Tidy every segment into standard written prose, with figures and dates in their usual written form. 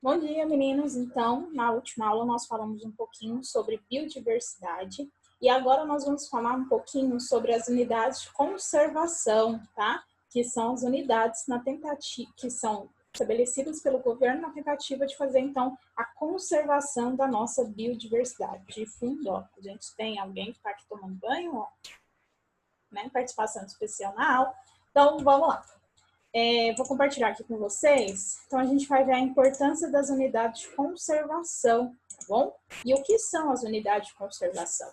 Bom dia, meninos. Então, na última aula nós falamos um pouquinho sobre biodiversidade e agora nós vamos falar um pouquinho sobre as unidades de conservação, tá? Que são as unidades que são estabelecidas pelo governo na tentativa de fazer, então, a conservação da nossa biodiversidade. De fundo, ó, a gente tem alguém que está aqui tomando banho, ó, né? Participação especial na aula. Então, vamos lá. Vou compartilhar aqui com vocês. Então, a gente vai ver a importância das unidades de conservação, tá bom? E o que são as unidades de conservação?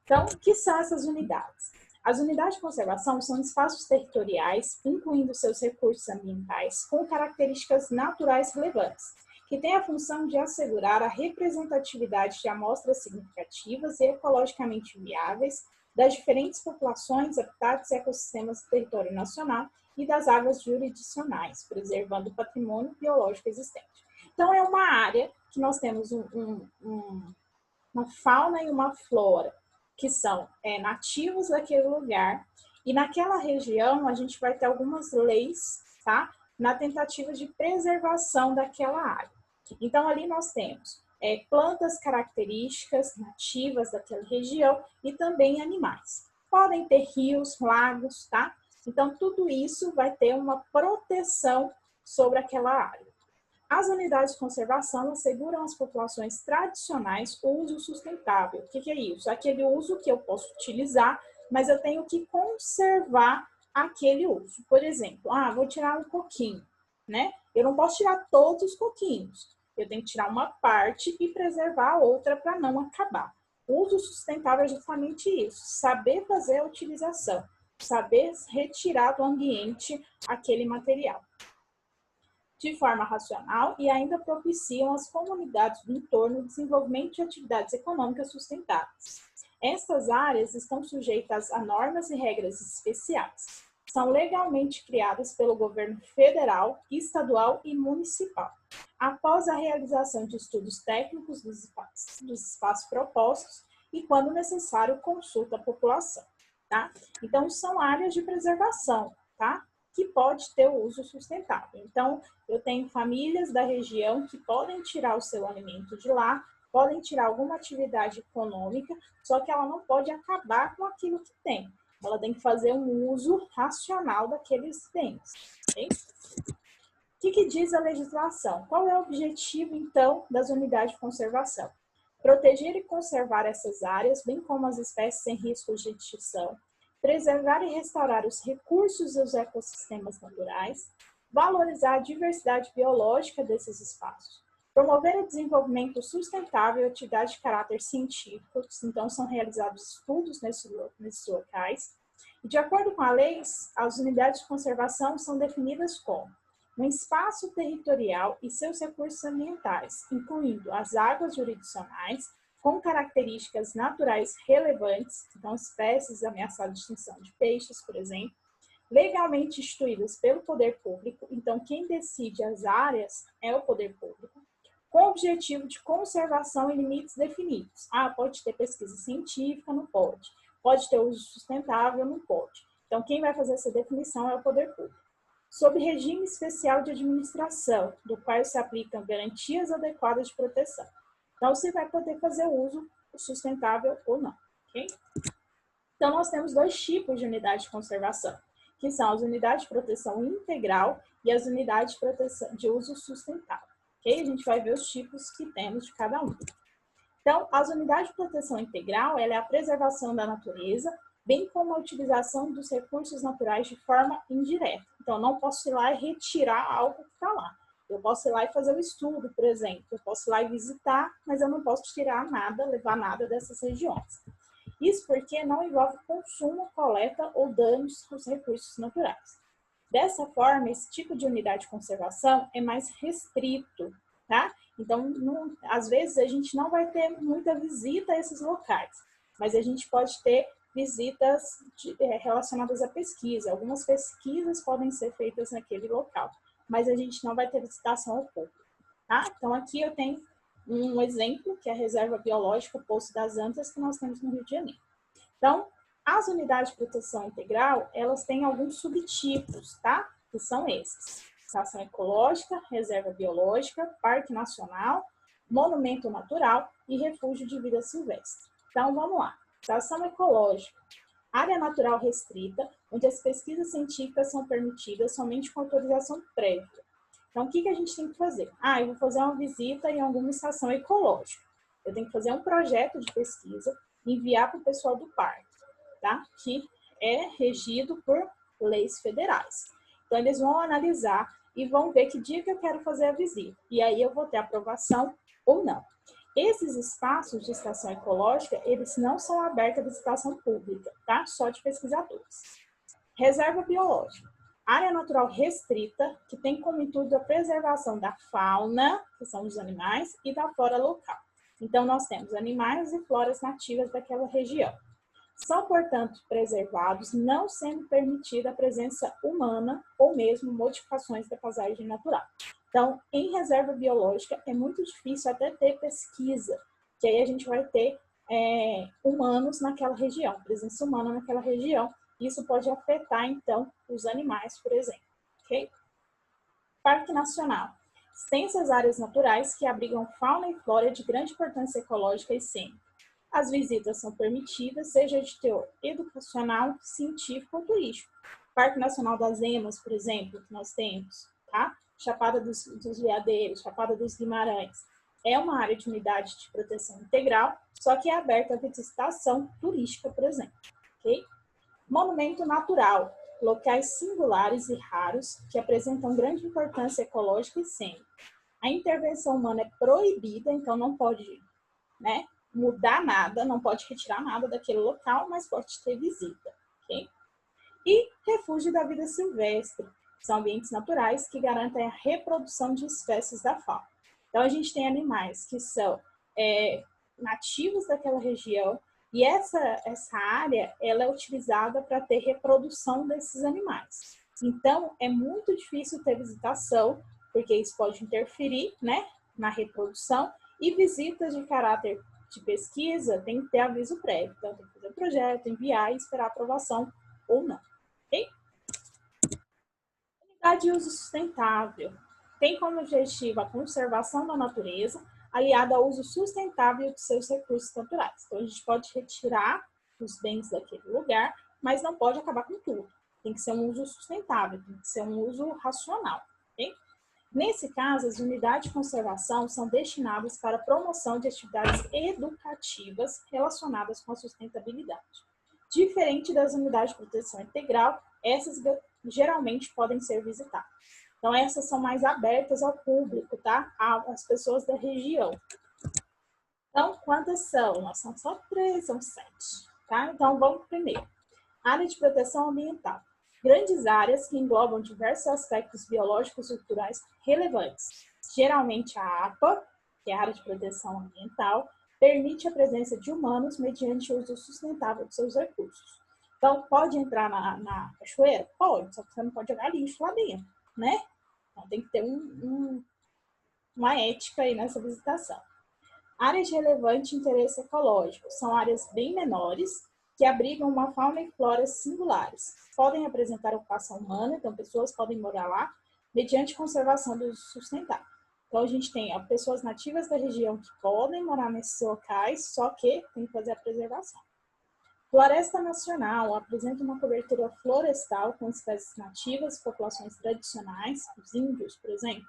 Então, o que são essas unidades? As unidades de conservação são espaços territoriais, incluindo seus recursos ambientais, com características naturais relevantes, que têm a função de assegurar a representatividade de amostras significativas e ecologicamente viáveis das diferentes populações, habitats e ecossistemas do território nacional e das áreas jurisdicionais, preservando o patrimônio biológico existente. Então, é uma área que nós temos uma fauna e uma flora que são nativos daquele lugar, e naquela região a gente vai ter algumas leis, tá? Na tentativa de preservação daquela área. Então, ali nós temos plantas características nativas daquela região e também animais. Podem ter rios, lagos, tá? Então, tudo isso vai ter uma proteção sobre aquela área. As unidades de conservação asseguram às populações tradicionais o uso sustentável. O que é isso? Aquele uso que eu posso utilizar, mas eu tenho que conservar aquele uso. Por exemplo, vou tirar um coquinho, né? Eu não posso tirar todos os coquinhos. Eu tenho que tirar uma parte e preservar a outra para não acabar. O uso sustentável é justamente isso, saber fazer a utilização, saber retirar do ambiente aquele material de forma racional e ainda propiciam às comunidades do entorno o desenvolvimento de atividades econômicas sustentáveis. Estas áreas estão sujeitas a normas e regras especiais. São legalmente criadas pelo governo federal, estadual e municipal. Após a realização de estudos técnicos dos espaços propostos e, quando necessário, consulta a população. Tá? Então, são áreas de preservação, tá? Que pode ter o uso sustentável. Então, eu tenho famílias da região que podem tirar o seu alimento de lá, podem tirar alguma atividade econômica, só que ela não pode acabar com aquilo que tem. Ela tem que fazer um uso racional daqueles bens. Okay? O que diz a legislação? Qual é o objetivo, então, das unidades de conservação? Proteger e conservar essas áreas, bem como as espécies em risco de extinção, preservar e restaurar os recursos dos ecossistemas naturais, valorizar a diversidade biológica desses espaços, promover o desenvolvimento sustentável e atividades de caráter científico, então são realizados estudos nesses locais, e de acordo com a lei, as unidades de conservação são definidas como um espaço territorial e seus recursos ambientais, incluindo as águas jurisdicionais, com características naturais relevantes, então espécies ameaçadas de extinção de peixes, por exemplo, legalmente instituídas pelo poder público, então quem decide as áreas é o poder público, com o objetivo de conservação em limites definidos. Pode ter pesquisa científica? Não pode. Pode ter uso sustentável? Não pode. Então quem vai fazer essa definição é o poder público. Sob regime especial de administração, do qual se aplicam garantias adequadas de proteção. Então, você vai poder fazer uso sustentável ou não, ok? Então, nós temos dois tipos de unidade de conservação, que são as unidades de proteção integral e as unidades de proteção de uso sustentável, ok? A gente vai ver os tipos que temos de cada um. Então, as unidades de proteção integral, ela é a preservação da natureza, bem como a utilização dos recursos naturais de forma indireta. Então, eu não posso ir lá e retirar algo que está lá. Eu posso ir lá e fazer um estudo, por exemplo. Eu posso ir lá e visitar, mas eu não posso tirar nada, levar nada dessas regiões. Isso porque não envolve consumo, coleta ou danos aos recursos naturais. Dessa forma, esse tipo de unidade de conservação é mais restrito, tá? Então, às vezes, a gente não vai ter muita visita a esses locais, mas a gente pode ter visitas relacionadas à pesquisa. Algumas pesquisas podem ser feitas naquele local, mas a gente não vai ter visitação ao público, tá? Então, aqui eu tenho um exemplo, que é a Reserva Biológica Poço das Antas, que nós temos no Rio de Janeiro. Então, as unidades de proteção integral, elas têm alguns subtipos, tá? Que são esses. estação ecológica, reserva biológica, parque nacional, monumento natural e refúgio de vida silvestre. Então, vamos lá. Estação ecológica, área natural restrita, onde as pesquisas científicas são permitidas somente com autorização prévia. Então, o que a gente tem que fazer? Eu vou fazer uma visita em alguma estação ecológica. Eu tenho que fazer um projeto de pesquisa e enviar para o pessoal do parque, tá? Que é regido por leis federais. Então, eles vão analisar e vão ver que dia que eu quero fazer a visita. E aí eu vou ter aprovação ou não. Esses espaços de estação ecológica, eles não são abertos à visitação pública, tá? Só de pesquisadores. Reserva biológica. Área natural restrita, que tem como intuito a preservação da fauna, que são os animais, e da flora local. Então, nós temos animais e floras nativas daquela região. São, portanto, preservados, não sendo permitida a presença humana ou mesmo modificações da paisagem natural. Então, em reserva biológica, é muito difícil até ter pesquisa, que aí a gente vai ter humanos naquela região, presença humana naquela região. Isso pode afetar, então, os animais, por exemplo. Okay? Parque Nacional. Extensas áreas naturais que abrigam fauna e flora de grande importância ecológica e cênica. As visitas são permitidas, seja de teor educacional, científico ou turístico. Parque Nacional das Emas, por exemplo, que nós temos, tá? Chapada dos Veadeiros, Chapada dos Guimarães. É uma área de unidade de proteção integral, só que é aberta à visitação turística, por exemplo. Okay? Monumento natural. Locais singulares e raros que apresentam grande importância ecológica e cênica. A intervenção humana é proibida, então não pode, mudar nada, não pode retirar nada daquele local, mas pode ter visita. Okay? E refúgio da vida silvestre. São ambientes naturais que garantem a reprodução de espécies da fauna. Então, a gente tem animais que são nativos daquela região e essa área ela é utilizada para ter reprodução desses animais. Então, é muito difícil ter visitação, porque isso pode interferir, na reprodução, e visitas de caráter de pesquisa tem que ter aviso prévio. Então, tem que fazer o projeto, enviar e esperar aprovação ou não. Ok? Unidade de uso sustentável. Tem como objetivo a conservação da natureza, aliada ao uso sustentável de seus recursos naturais. Então, a gente pode retirar os bens daquele lugar, mas não pode acabar com tudo. Tem que ser um uso sustentável, tem que ser um uso racional. Okay? Nesse caso, as unidades de conservação são destinadas para a promoção de atividades educativas relacionadas com a sustentabilidade. Diferente das unidades de proteção integral, essas geralmente podem ser visitadas. Então, essas são mais abertas ao público, tá? Às pessoas da região. Então, quantas são? Nós são só 3, são 7, tá? Então, vamos primeiro. Área de proteção ambiental. Grandes áreas que englobam diversos aspectos biológicos e culturais relevantes. Geralmente, a APA, que é a Área de Proteção Ambiental, permite a presença de humanos mediante o uso sustentável de seus recursos. Então, pode entrar na cachoeira? Pode, só que você não pode jogar lixo lá dentro, né? Então, tem que ter uma ética aí nessa visitação. Áreas de relevante interesse ecológico são áreas bem menores que abrigam uma fauna e flora singulares. Podem apresentar ocupação humana, então pessoas podem morar lá, mediante conservação do uso sustentável. Então, a gente tem pessoas nativas da região que podem morar nesses locais, só que tem que fazer a preservação. Floresta Nacional apresenta uma cobertura florestal com espécies nativas, populações tradicionais, os índios, por exemplo.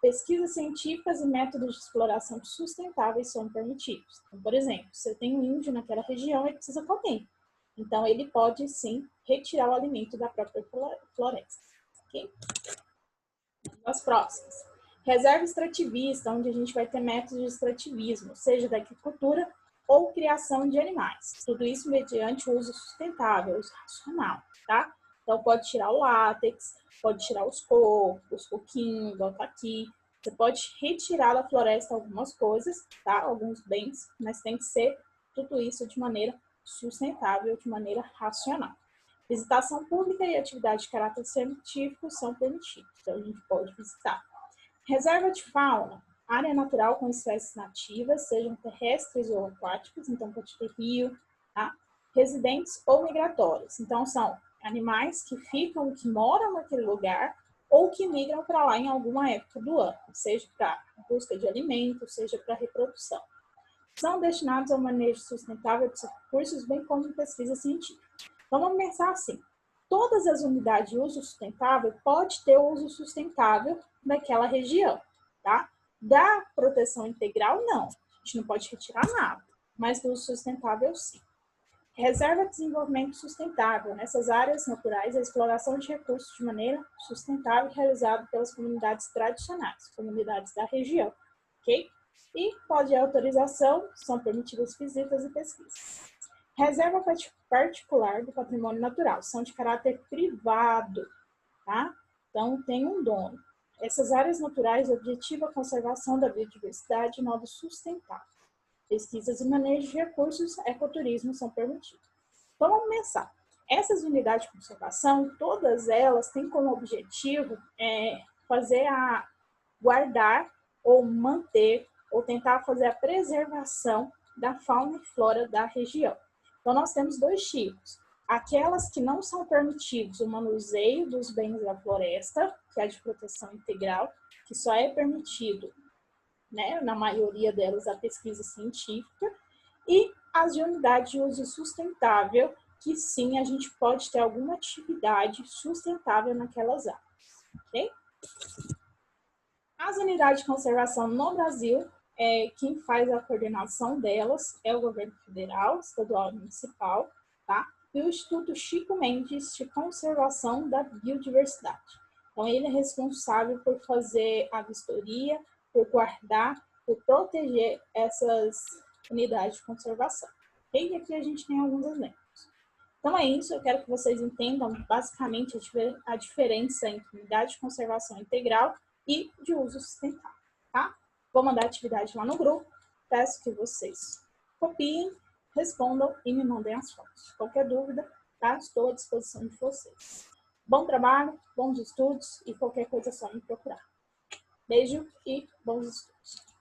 Pesquisas científicas e métodos de exploração sustentáveis são permitidos. Então, por exemplo, se eu tenho um índio naquela região, ele precisa comer. Então, ele pode, sim, retirar o alimento da própria floresta. Okay? As próximas. Reserva extrativista, onde a gente vai ter métodos de extrativismo, seja da agricultura ou criação de animais. Tudo isso mediante o uso sustentável, uso racional, tá? Então, pode tirar o látex, pode tirar os cocos, os coquinhos, o taqui. Você pode retirar da floresta algumas coisas, tá? Alguns bens, mas tem que ser tudo isso de maneira sustentável, de maneira racional. Visitação pública e atividade de caráter científico são permitidos, então a gente pode visitar. Reserva de fauna, área natural com espécies nativas, sejam terrestres ou aquáticas, então pode ter rio, tá? Residentes ou migratórios, então são animais que moram naquele lugar, ou que migram para lá em alguma época do ano, seja para busca de alimento, seja para reprodução. São destinados ao manejo sustentável dos recursos, bem como pesquisa científica. Então, vamos pensar assim, todas as unidades de uso sustentável podem ter o uso sustentável daquela região, tá? Da proteção integral, não. A gente não pode retirar nada, mas do uso sustentável, sim. Reserva de desenvolvimento sustentável. Nessas áreas naturais, a exploração de recursos de maneira sustentável é realizada pelas comunidades tradicionais, comunidades da região, ok? E pode ter autorização, são permitidas visitas e pesquisas. Reserva particular do patrimônio natural, são de caráter privado, tá? Então, tem um dono. Essas áreas naturais objetiva a conservação da biodiversidade de modo sustentável. Pesquisas e manejo de recursos, ecoturismo são permitidos. Então, vamos pensar. Essas unidades de conservação, todas elas têm como objetivo guardar ou manter ou tentar fazer a preservação da fauna e flora da região. Então, nós temos dois tipos. Aquelas que não são permitidos o manuseio dos bens da floresta, que é de proteção integral, que só é permitido, né, na maioria delas, a pesquisa científica, e as de unidade de uso sustentável, que sim, a gente pode ter alguma atividade sustentável naquelas áreas, ok? As unidades de conservação no Brasil, quem faz a coordenação delas é o governo federal, estadual e municipal, tá? E o Instituto Chico Mendes de Conservação da Biodiversidade. Então, ele é responsável por fazer a vistoria, por guardar, por proteger essas unidades de conservação. E aqui a gente tem alguns exemplos. Então é isso, eu quero que vocês entendam basicamente a diferença entre unidade de conservação integral e de uso sustentável, tá? Vou mandar a atividade lá no grupo, peço que vocês copiem, respondam e me mandem as fotos. Qualquer dúvida, tá? Estou à disposição de vocês. Bom trabalho, bons estudos e qualquer coisa é só me procurar. Beijo e bons estudos.